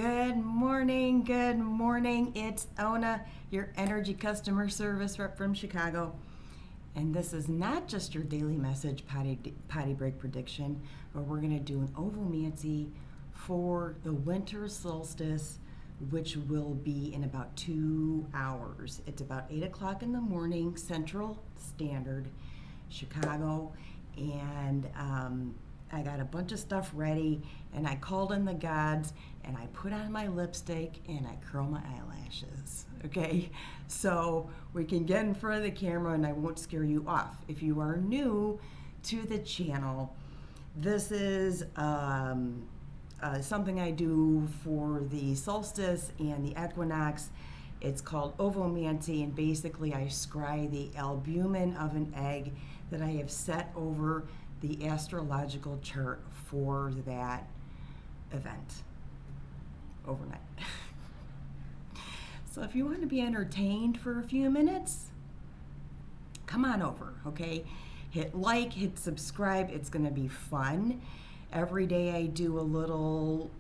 Good morning, good morning. It's Ona, your energy customer service rep from Chicago. And this is not just your daily message potty break prediction, but we're going to do an Ovomancy for the winter solstice, which will be in about 2 hours. It's about 8 o'clock in the morning, Central Standard, Chicago. And I got a bunch of stuff ready, and I called in the gods, and I put on my lipstick, and I curl my eyelashes, okay? So we can get in front of the camera, and I won't scare you off. If you are new to the channel, this is something I do for the solstice and the equinox. It's called Ovomancy, and basically I scry the albumin of an egg that I have set over the astrological chart for that event overnight. So if you want to be entertained for a few minutes, come on over, okay? Hit like, hit subscribe. It's going to be fun. Every day I do a little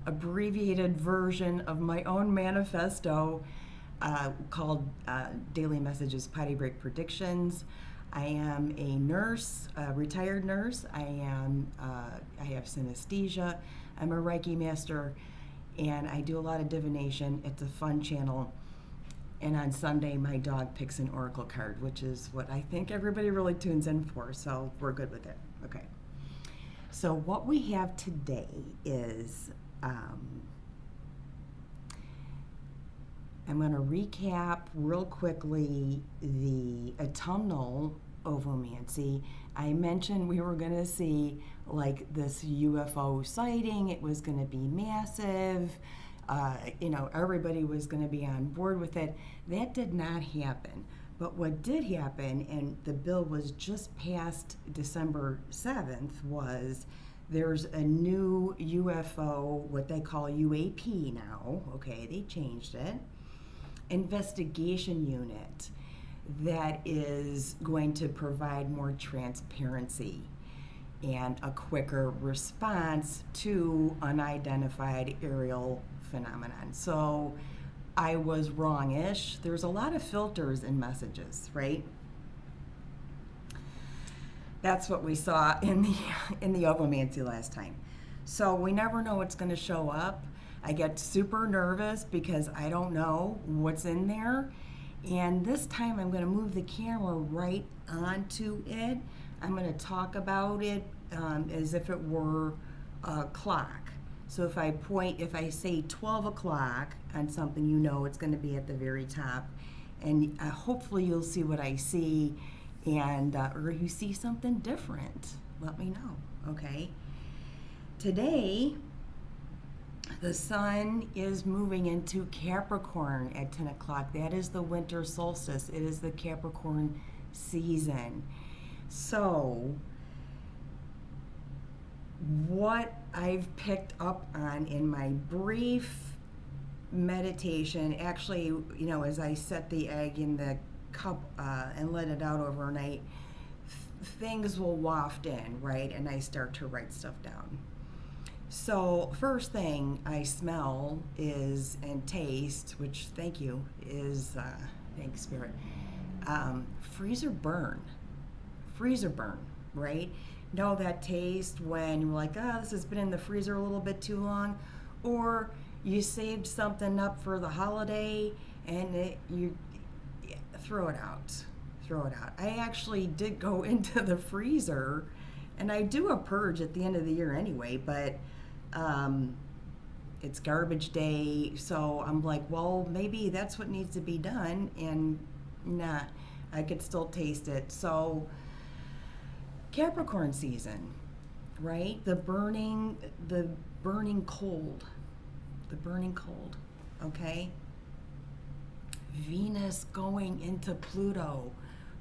abbreviated version of my own manifesto called Daily Messages Potty Break Predictions. I am a nurse, a retired nurse. I have synesthesia. I'm a Reiki master, and I do a lot of divination. It's a fun channel. And on Sunday, my dog picks an oracle card, which is what I think everybody really tunes in for, so we're good with it. Okay. So what we have today is, I'm going to recap real quickly the autumnal Ovomancy. I mentioned we were going to see like this UFO sighting. It was going to be massive. Everybody was going to be on board with it. That did not happen. But what did happen, and the bill was just passed December 7th, was there's a new UFO, what they call UAP now. Okay, they changed it. Investigation unit that is going to provide more transparency and a quicker response to unidentified aerial phenomenon. So I was wrong-ish. There's a lot of filters in messages, right? That's what we saw in the Ovomancy last time. So we never know what's going to show up. I get super nervous because I don't know what's in there. And this time I'm going to move the camera right onto it. I'm going to talk about it as if it were a clock. So if I say 12 o'clock on something, you know it's going to be at the very top. And hopefully you'll see what I see, and or you see something different. Let me know, okay? Today, the sun is moving into Capricorn at 10 o'clock. That is the winter solstice. It is the Capricorn season. So what I've picked up on in my brief meditation, actually, as I set the egg in the cup and let it out overnight, things will waft in, right? And I start to write stuff down. So first thing I smell is, and taste, which thank you, is, thanks Spirit, freezer burn, right? Know that taste when you're like, this has been in the freezer a little bit too long, or you saved something up for the holiday and you throw it out. I actually did go into the freezer, and I do a purge at the end of the year anyway, but it's garbage day, so I'm like, well, maybe that's what needs to be done, and nah, I could still taste it. So Capricorn season, right? The burning cold, okay? Venus going into Pluto.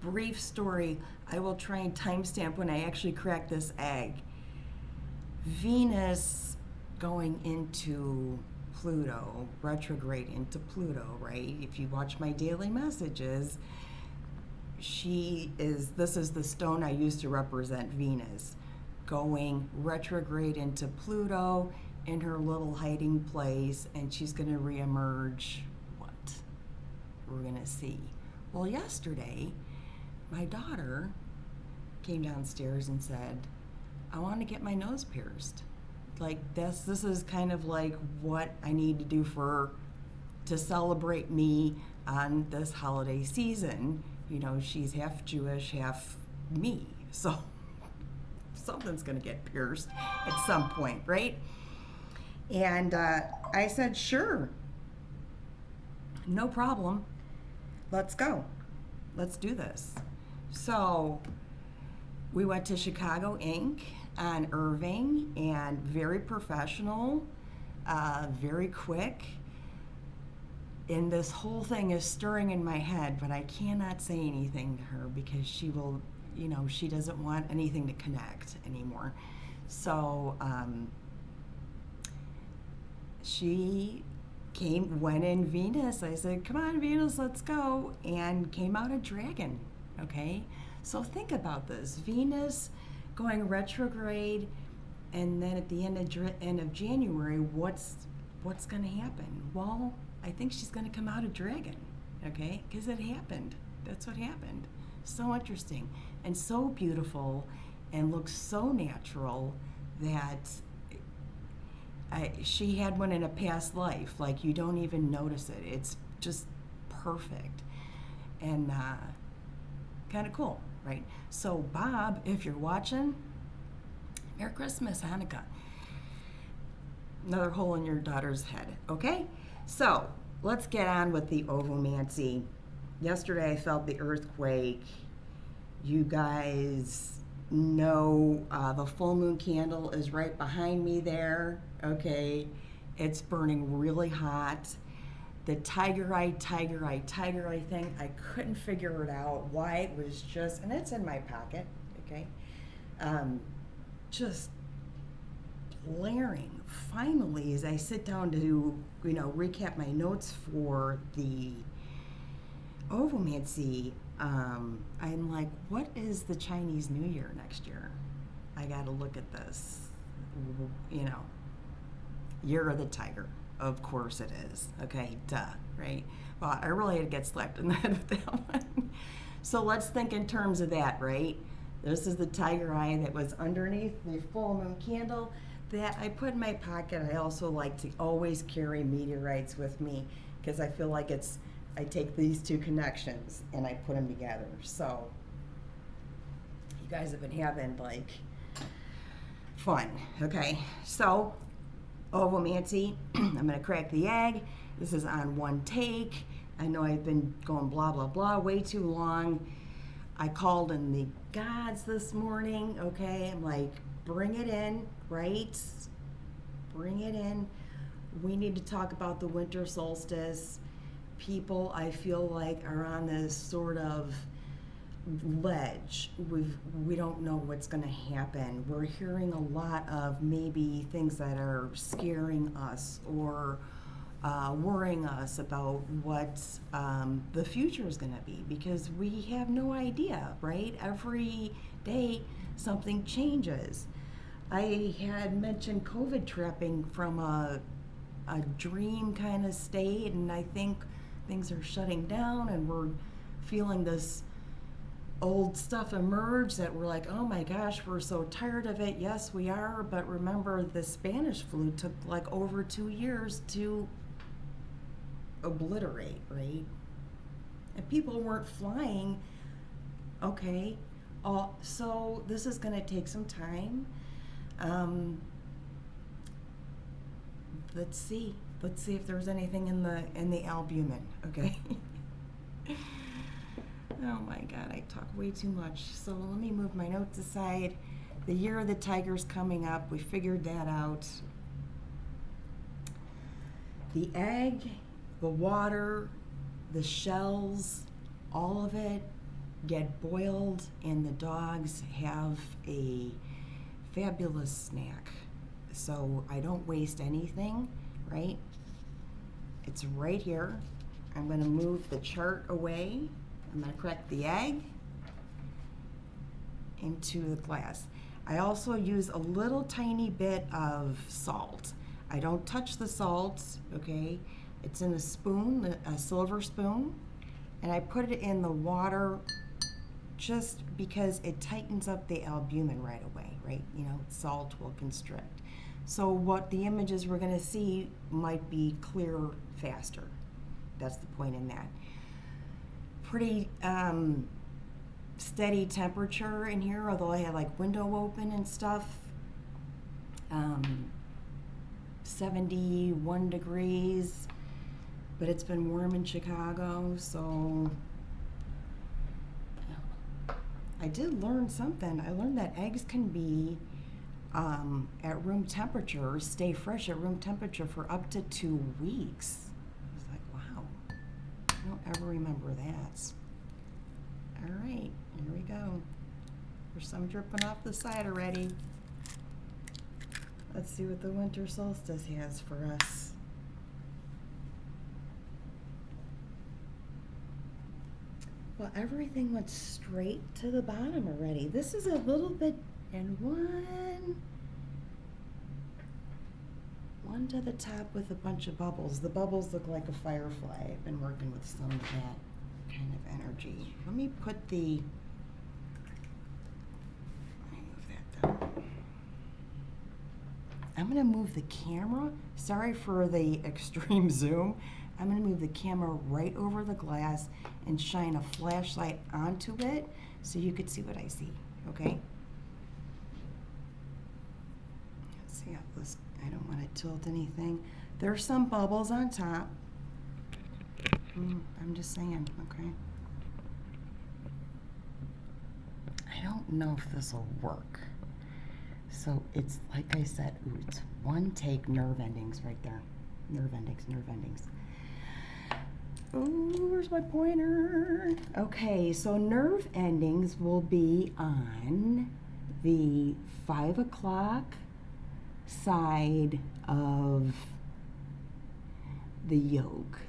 Brief story, I will try and timestamp when I actually crack this egg. Venus going into Pluto, retrograde into Pluto, right? If you watch my daily messages, this is the stone I use to represent Venus, going retrograde into Pluto in her little hiding place, and she's going to reemerge. What? We're going to see. Well, yesterday, my daughter came downstairs and said, I want to get my nose pierced. Like, this is kind of like what I need to do to celebrate me on this holiday season. You know, she's half Jewish, half me. So something's going to get pierced at some point, right? And I said, sure, no problem. Let's go. Let's do this. So we went to Chicago Inc. on Irving, and very professional, very quick. And this whole thing is stirring in my head, but I cannot say anything to her because she will, you know, she doesn't want anything to connect anymore. So she went in Venus. I said, come on, Venus, let's go. And came out a dragon, okay? So think about this. Venus going retrograde, and then at the end of January, what's going to happen? Well, I think she's going to come out a dragon, okay? Because it happened. That's what happened. So interesting and so beautiful and looks so natural that she had one in a past life. Like, you don't even notice it. It's just perfect and kind of cool, right? So, Bob, if you're watching, Merry Christmas, Hanukkah. Another hole in your daughter's head, okay? So, let's get on with the Ovomancy. Yesterday I felt the earthquake. You guys know the full moon candle is right behind me there, okay? It's burning really hot. The tiger eye thing, I couldn't figure it out why it was just, and it's in my pocket, okay? Just blaring. Finally, as I sit down to, you know, recap my notes for the Ovomancy, I'm like, what is the Chinese New Year next year? I got to look at this. You know, Year of the Tiger. Of course it is. Okay, duh, right? Well, I really had to get slapped in the head with that one. So let's think in terms of that, right? This is the tiger eye that was underneath the full moon candle that I put in my pocket. I also like to always carry meteorites with me because I feel like I take these two connections and I put them together. So you guys have been having like fun, okay? So Ovomancy, I'm gonna crack the egg. This is on one take. I know I've been going blah, blah, blah way too long. I called in the gods this morning, okay? I'm like, bring it in, right? Bring it in. We need to talk about the winter solstice. People, I feel like, are on this sort of ledge. We don't know what's going to happen. We're hearing a lot of maybe things that are scaring us or worrying us about what the future is going to be, because we have no idea, right? Every day something changes. I had mentioned COVID trapping from a dream kind of state, and I think things are shutting down and we're feeling this old stuff emerge that we're like, oh my gosh, we're so tired of it. Yes, we are, but remember the Spanish flu took like over 2 years to obliterate, right? And people weren't flying, okay? So this is gonna take some time. Let's see if there's anything in the albumin, okay? Oh my God, I talk way too much. So let me move my notes aside. The Year of the Tiger's coming up. We figured that out. The egg, the water, the shells, all of it get boiled, and the dogs have a fabulous snack. So I don't waste anything, right? It's right here. I'm going to move the chart away. I'm going to crack the egg into the glass. I also use a little tiny bit of salt. I don't touch the salt, okay? It's in a spoon, a silver spoon, and I put it in the water just because it tightens up the albumin right away, right? You know, salt will constrict. So what the images we're gonna see might be clearer faster. That's the point in that. Pretty steady temperature in here, although I have like window open and stuff. 71 degrees, but it's been warm in Chicago, so I did learn something. I learned that eggs can be at room temperature, stay fresh at room temperature for up to 2 weeks. I was like, wow, I don't ever remember that. All right, here we go. There's some dripping off the side already. Let's see what the winter solstice has for us. Well, everything went straight to the bottom already. This is a little bit, and one to the top with a bunch of bubbles. The bubbles look like a firefly. I've been working with some of that kind of energy. Let me move that down. I'm gonna move the camera. Sorry for the extreme zoom. I'm gonna move the camera right over the glass and shine a flashlight onto it so you could see what I see, okay? Let's see how this, I don't wanna tilt anything. There's some bubbles on top. I'm just saying, okay? I don't know if this will work. So it's, like I said, ooh, it's one take nerve endings right there. Nerve endings, nerve endings. Ooh, where's my pointer? Okay, so nerve endings will be on the 5 o'clock side of the yoke.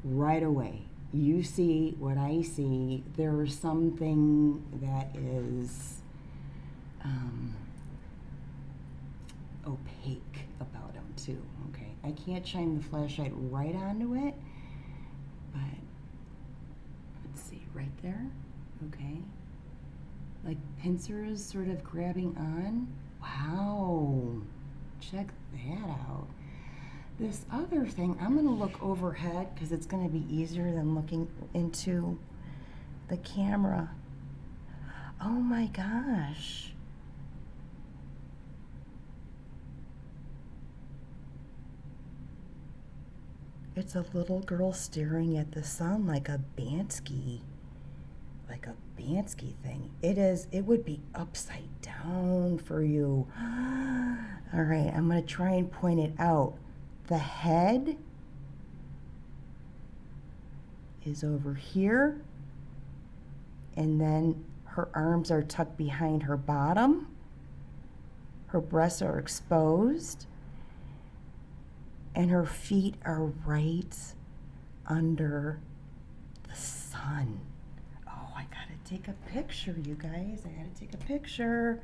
Right away. You see what I see. There's something that is opaque about them too, okay? I can't shine the flashlight right onto it, but let's see, right there, okay? Like pincers sort of grabbing on. Wow, check that out. This other thing, I'm gonna look overhead because it's gonna be easier than looking into the camera. Oh my gosh. It's a little girl staring at the sun like a Bansky thing. It would be upside down for you. All right, I'm gonna try and point it out. The head is over here, and then her arms are tucked behind her bottom. Her breasts are exposed. And her feet are right under the sun. Oh, I gotta take a picture, you guys. I gotta take a picture.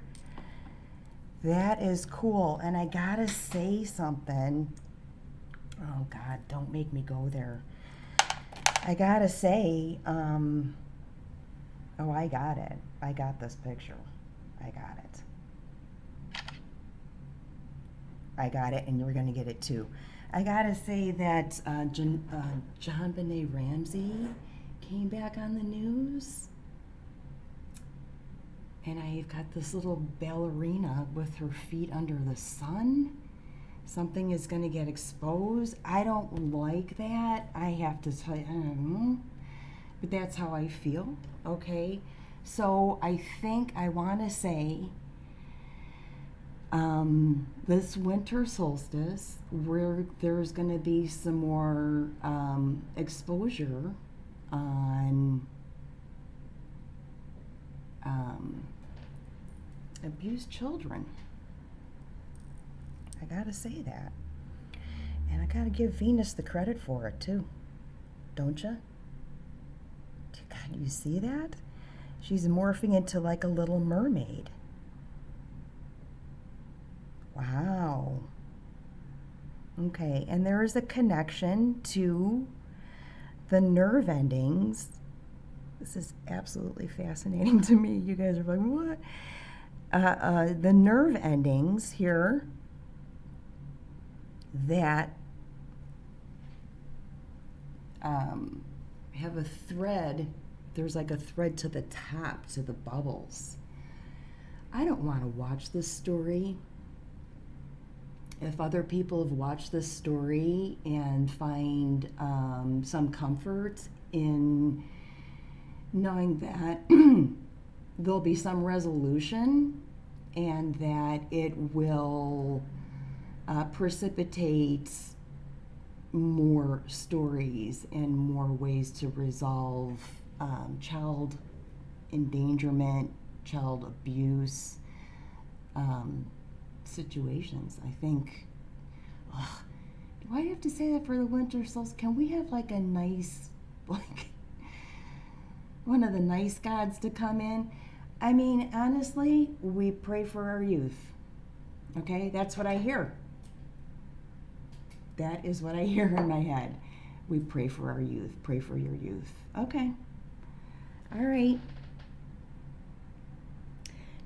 That is cool. And I gotta say something. Oh God, don't make me go there. I gotta say, oh, I got it. I got this picture. I got it. I got it, and you're gonna get it too. I gotta say that John Benet Ramsey came back on the news, and I've got this little ballerina with her feet under the sun. Something is gonna get exposed. I don't like that. I have to tell you, but that's how I feel, okay? So I think I wanna say, this winter solstice, where there's going to be some more exposure on abused children. I gotta say that. And I gotta give Venus the credit for it too. Don't you? God, you see that? She's morphing into like a little mermaid. Wow. Okay, and there is a connection to the nerve endings. This is absolutely fascinating to me. You guys are like, what? The nerve endings here that have a thread. There's like a thread to the top, to the bubbles. I don't want to watch this story. If other people have watched this story and find some comfort in knowing that there'll be some resolution and that it will precipitate more stories and more ways to resolve child endangerment, child abuse situations. I think, do I have to say that for the winter solstice? Can we have like a nice, like, one of the nice gods to come in? I mean, honestly, we pray for our youth. Okay, that's what I hear. That is what I hear in my head. We pray for our youth. Pray for your youth. Okay. All right.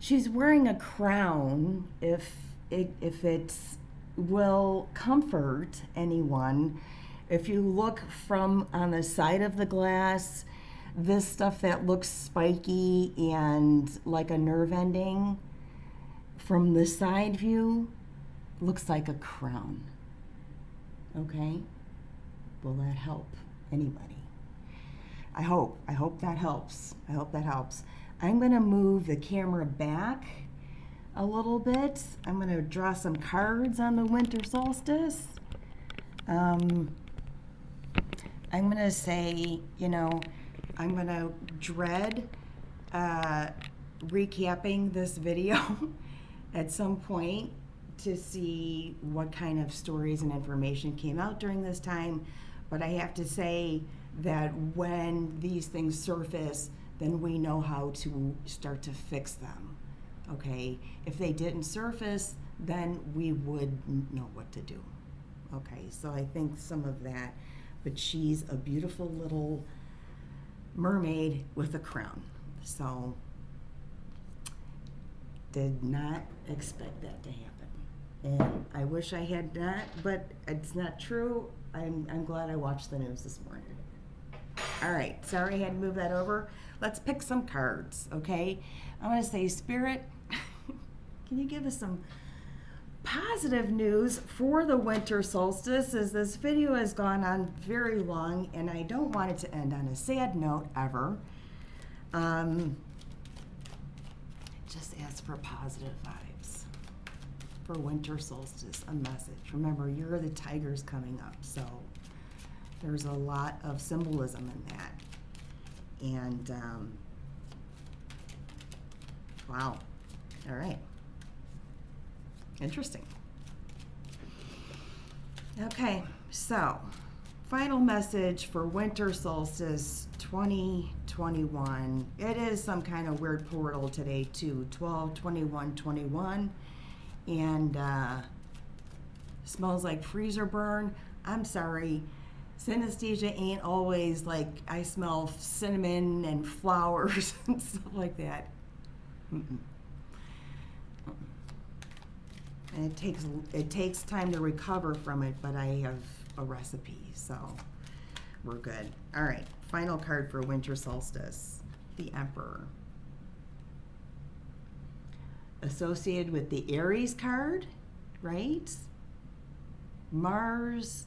She's wearing a crown. If it will comfort anyone, if you look from on the side of the glass, this stuff that looks spiky and like a nerve ending, from the side view, looks like a crown. Okay? Will that help anybody? I hope that helps. I hope that helps. I'm going to move the camera back a little bit. I'm going to draw some cards on the winter solstice. I'm going to say, you know, I'm going to dread recapping this video at some point to see what kind of stories and information came out during this time. But I have to say that when these things surface, then we know how to start to fix them. Okay? If they didn't surface, then we would know what to do. Okay, so I think some of that, but she's a beautiful little mermaid with a crown. So, did not expect that to happen. And I wish I had not, but it's not true. I'm glad I watched the news this morning. All right, sorry I had to move that over. Let's pick some cards, okay? I'm going to say, Spirit, can you give us some positive news for the winter solstice, as this video has gone on very long and I don't want it to end on a sad note ever. Just ask for positive vibes for winter solstice, a message. Remember, you're the tigers coming up, so there's a lot of symbolism in that. And wow, all right. Interesting. Okay, so final message for winter solstice 2021. It is some kind of weird portal today too, 12/21/21, and smells like freezer burn. I'm sorry, synesthesia ain't always like I smell cinnamon and flowers and stuff like that. Mm-mm. And it takes time to recover from it, but I have a recipe, so we're good. All right, final card for winter solstice, the Emperor. Associated with the Aries card, right? Mars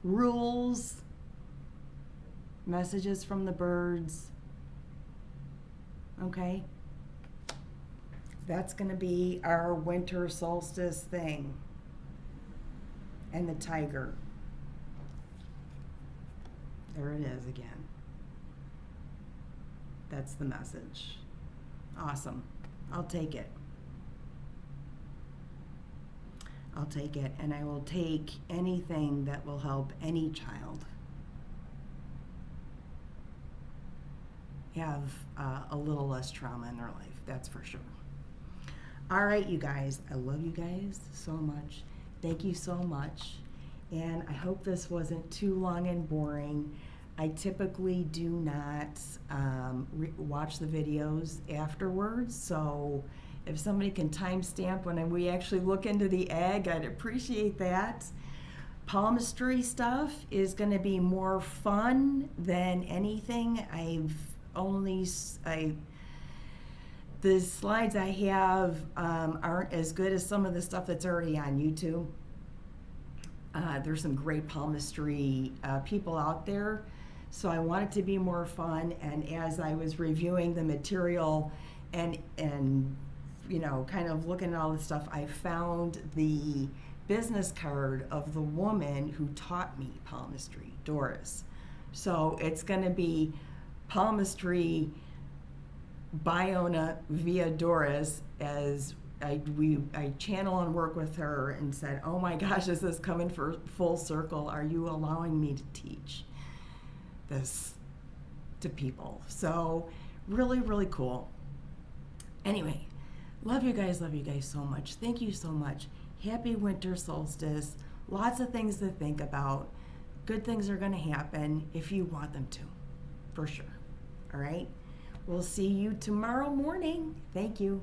rules, messages from the birds. Okay? That's going to be our winter solstice thing. And the tiger. There it is again. That's the message. Awesome. I'll take it. I'll take it. And I will take anything that will help any child have a little less trauma in their life. That's for sure. All right, you guys. I love you guys so much. Thank you so much. And I hope this wasn't too long and boring. I typically do not watch the videos afterwards, so if somebody can timestamp when we actually look into the egg, I'd appreciate that. Palmistry stuff is going to be more fun than anything. The slides I have aren't as good as some of the stuff that's already on YouTube. There's some great palmistry people out there, so I want it to be more fun. And as I was reviewing the material and you know, kind of looking at all this stuff, I found the business card of the woman who taught me palmistry, Doris. So it's going to be palmistry Biona via Doris, as I channel and work with her and said, oh my gosh, is this coming for full circle? Are you allowing me to teach this to people? So really, really cool. Anyway, love you guys so much. Thank you so much. Happy winter solstice. Lots of things to think about. Good things are going to happen if you want them to, for sure. All right? We'll see you tomorrow morning. Thank you.